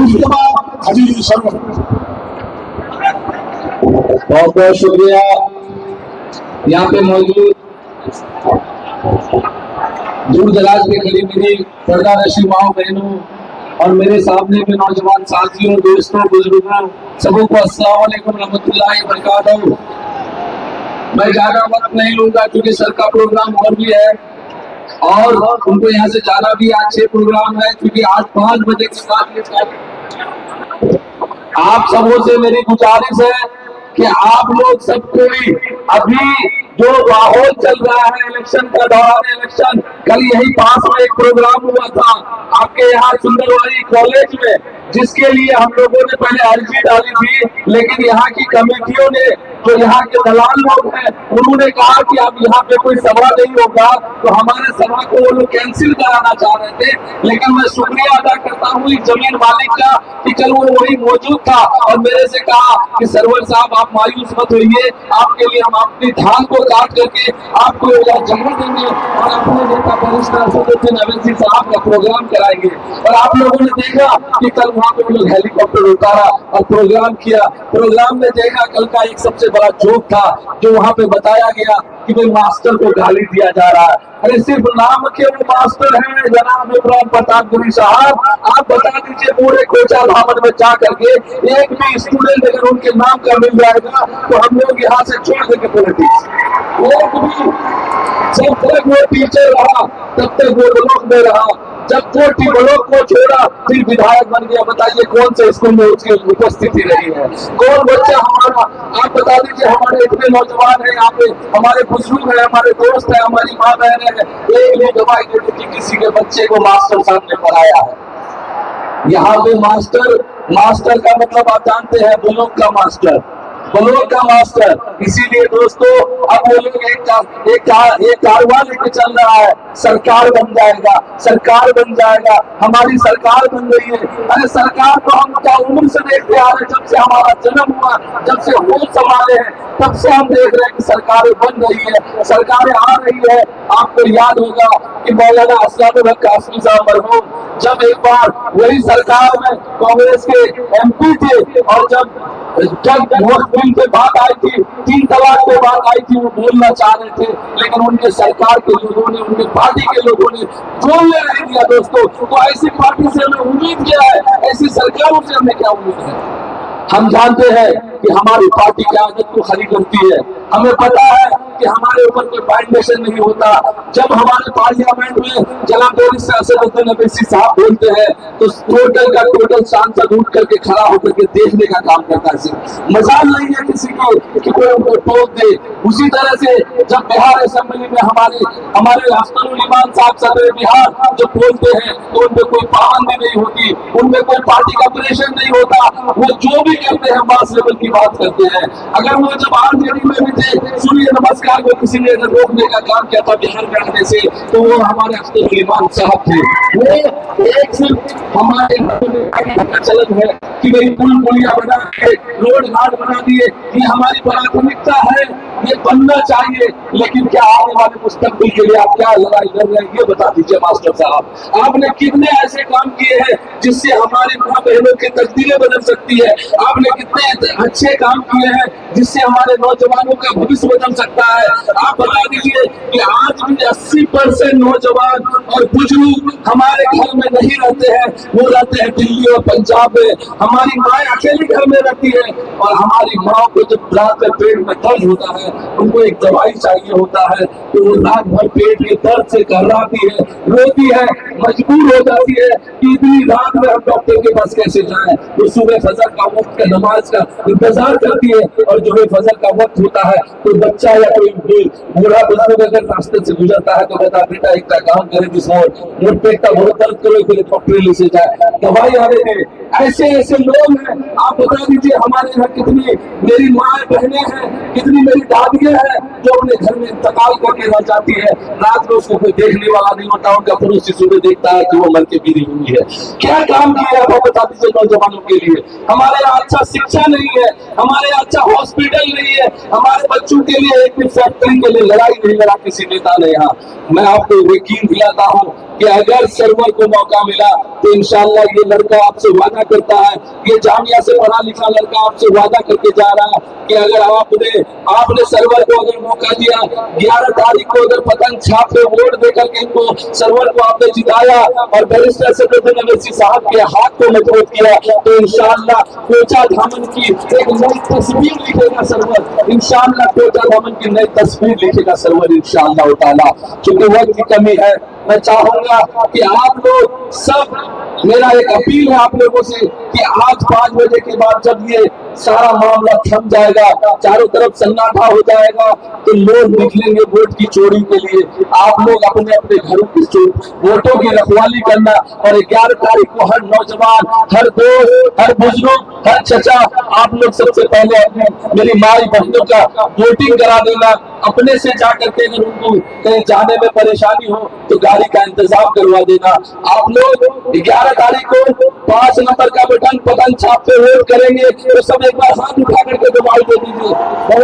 उसके बाद हजीर शर्मा। बहुत बहुत शुक्रिया यहाँ पे मौजूद दूर दराज के करीब मेरी पर्दानशी माओ बहनों और मेरे सामने में नौजवान साथियों, दोस्तों, बुजुर्गों, सबको अस्सलाम वालेकुम रहमतुल्लाहि व बरकातहू। मैं ज्यादा वक्त नहीं लूंगा क्योंकि सर का प्रोग्राम और भी है और उनको यहाँ से जाना भी। आज 6 प्रोग्राम है क्योंकि आज 5 बजे के बाद ये आप सबों से मेरी गुजारिश है कि आप लोग सब कोई अभी जो माहौल चल रहा है इलेक्शन का, दौरान इलेक्शन, कल यही पास में एक प्रोग्राम हुआ था आपके यहाँ सुंदरवाड़ी कॉलेज में, जिसके लिए हम लोगों ने पहले अर्जी डाली थी, लेकिन यहाँ की कमेटियों ने, जो यहाँ के दलाल लोग हैं, उन्होंने कहा कि अब यहाँ पे कोई सभा नहीं होगा, तो हमारे सभा को वो लोग कैंसिल कराना चाह रहे थे। लेकिन मैं शुक्रिया अदा करता हूँ इस जमीन मालिक का कि चल वो वही मौजूद था और मेरे से कहा कि सरवर साहब आप मायूस मत होइए, आपके लिए हम अपनी धान को काट करके आपको जगह देंगे और अपने नेता वरिष्ठ असदुद्दीन अवैसी साहब का प्रोग्राम कराएंगे। और आप लोगों ने देखा कि कल वहाँ पे वो लोग हेलीकॉप्टर उतारा और प्रोग्राम किया। प्रोग्राम में देखा कल का एक सबसे बड़ा जोक था जो वहाँ पे बताया गया कि भाई मास्टर को गाली दिया जा रहा है। अरे सिर्फ नाम के वो मास्टर हैं जनाब इमरान प्रतापगुरी साहब, आप बता दीजिए पूरे कोचा धामन में जा करके एक भी स्टूडेंट अगर उनके नाम का मिल जाएगा तो हम लोग यहाँ से छोड़ देंगे पॉलिटिक्स। एक भी, जब तक वो टीचर रहा तब तक वो ब्लॉक में रहा, जब वो ब्लॉक को छोड़ा फिर विधायक बन गया। बताइए कौन से स्कूल में उसकी उपस्थिति रही है, कौन बच्चा हमारा, आप बता दीजिए। हमारे इतने नौजवान हैं यहाँ पे, हमारे बुजुर्ग हैं, हमारे दोस्त हैं, हमारी माँ बहन है, एक भी दवाई दे दी किसी के बच्चे को मास्टर साहब ने पढ़ाया है। यहाँ पे मास्टर का मतलब आप जानते हैं, ब्लॉक का मास्टर, ब्लॉक का मास्टर। इसीलिए दोस्तों अब वो लोग एक कारवां लेके चल रहा है, सरकार बन जाएगा, सरकार बन जाएगा, हमारी सरकार बन रही है। अरे सरकार तो हम क्या उम्र से देखते आ रहे, जब से हमारा जन्म हुआ, जब से होश संभाले हैं, तब से हम देख रहे हैं कि सरकारें बन रही है, सरकारें आ रही है। आपको याद होगा कि मौलाना असलामुल हक कासमी साहब मरहूम जब एक बार वही सरकार में कांग्रेस के MP थे और जब वोट बिल पे बात आई थी, 3 तलाक पे बात आई थी, वो बोलना चाह रहे थे लेकिन उनके सरकार के लोगों ने, उनके पार्टी के लोगों ने बोलने नहीं दिया। दोस्तों तो ऐसी पार्टी से हमें उम्मीद क्या है, ऐसी सरकारों से हमें क्या उम्मीद है? हम जानते हैं कि हमारी पार्टी की आदत को खरी करती है, हमें पता है कि हमारे ऊपर कोई फाउंडेशन नहीं होता। जब हमारे पार्लियामेंट में जनाब असदुद्दीन अवैसी साहब बोलते हैं तो टोटल का टोटल सांसद उठ करके खड़ा होकर के देखने का काम करता है। सिर्फ मजाल नहीं है किसी को कि कोई उनको टोक दे। उसी तरह से जब बिहार असेंबली में हमारे अख्तरुल इमान साहब सदर बिहार जब बोलते हैं तो उनमें कोई पाबंदी नहीं होती, उनमें कोई पार्टी का प्रेशर नहीं होता, वो जो भी करते हैं मास लेवल की बात करते हैं। अगर वो जब RJD में भी थे, सूर्य नमस्कार को किसी ने अगर रोकने का काम किया था बिहार में आने से, तो वो हमारे अख्तरुल इमान साहब थे। वो एक सिर्फ हमारे चलन है कि भाई पुल पुलिया बना के रोड घाट बना दिए, ये हमारी प्राथमिकता है, ये बनना चाहिए। लेकिन क्या आने वाले मुस्तकबिल के लिए आप क्या लड़ाई कर रहे हैं, ये बता दीजिए मास्टर साहब। आपने कितने ऐसे काम किए हैं जिससे हमारी माँ बहनों की तकदीरें बदल सकती है? आपने कितने अच्छे काम किए हैं जिससे हमारे नौजवानों का भविष्य बदल सकता है? आप बता दीजिए कि आज भी 80% नौजवान और बुजुर्ग हमारे घर में नहीं रहते हैं, वो रहते हैं दिल्ली और पंजाब में। हमारी माएँ अकेली घर में रहती है और हमारी माँ को जब रात में पेट में दर्द होता है, उनको एक दवाई चाहिए होता है, तो वो रात भर पेट के दर्द से घबराती है, रोती है, मजबूर हो जाती है कि इतनी रात में हम डॉक्टर के पास कैसे जाएं। वो सुबह फजर का वक्त का नमाज का इंतजार करती है और जो है फजर का वक्त होता है तो बच्चा या कोई बूढ़ा बुजुर्ग अगर रास्ते से गुजरता है तो कहता है बेटा एक काम करे जिस और पेट का बहुत दर्द करो, फिर डॉक्टर ले से जाए, दवाई आ रहे हैं। ऐसे ऐसे लोग हैं, आप बता दीजिए हमारे यहाँ कितनी मेरी माँ बहनें हैं, कितनी मेरी दादियां हैं जो अपने घर में इंतकाल करके रह जाती है, रात में उसको कोई देखने वाला नहीं होता, उनका पड़ोसी सुबह देखता है कि वो मर के गिरी हुई है। क्या काम किया है वो बता दीजिए नौजवानों के लिए? हमारे यहाँ अच्छा शिक्षा नहीं है, हमारे यहाँ अच्छा हॉस्पिटल नहीं है, हमारे बच्चों के लिए एक भी फैक्ट्री के लिए लड़ाई नहीं लड़ा किसी नेता ने यहाँ। मैं आपको यकीन दिलाता हूँ कि अगर सरवर को मौका मिला तो इंशाअल्लाह ये लड़का आपसे वादा करता है, ये जामिया से पढ़ा लिखा लड़का आपसे वादा करके जा रहा है कि अगर आपने सरवर को अगर मौका दिया, 11 तारीख को अगर पतंग छाप पे वोट देकर के इनको सरवर को आपने जिताया और बैरिस्टर सदरुद्दीन अवैसी साहब के हाथ को मजबूत किया, तो इंशाअल्लाह कोचा धामन की एक नई तस्वीर लिखेगा सरवर। इंशाअल्लाह कोचा धामन की नई तस्वीर लिखेगा सरवर इंशाअल्लाह ताला। क्योंकि वक्त की कमी है, मैं चाहूंगा कि आप लोग सब, मेरा एक अपील है आप लोगों से कि आज 5 बजे के बाद जब ये सारा मामला थम जाएगा, चारों तरफ सन्नाटा हो जाएगा, तो लोग निकलेंगे वोट की चोरी के लिए। आप लोग अपने अपने घरों की वोटों की रखवाली करना और 11 तारीख को हर नौजवान, हर दोस्त, हर बुजुर्ग, हर चचा, आप लोग सबसे पहले अपने मेरी माई बहनों का वोटिंग करा देना। अपने से जाकर के अगर उनको कहीं जाने में परेशानी हो तो गाड़ी का इंतजाम करवा देना। आप लोग 11 तारीख को 5 नंबर का बटन पतंग छाप पे वोट करेंगे तो सब एक बार हाथ उठा करके दबाई दे दीजिए। बहुत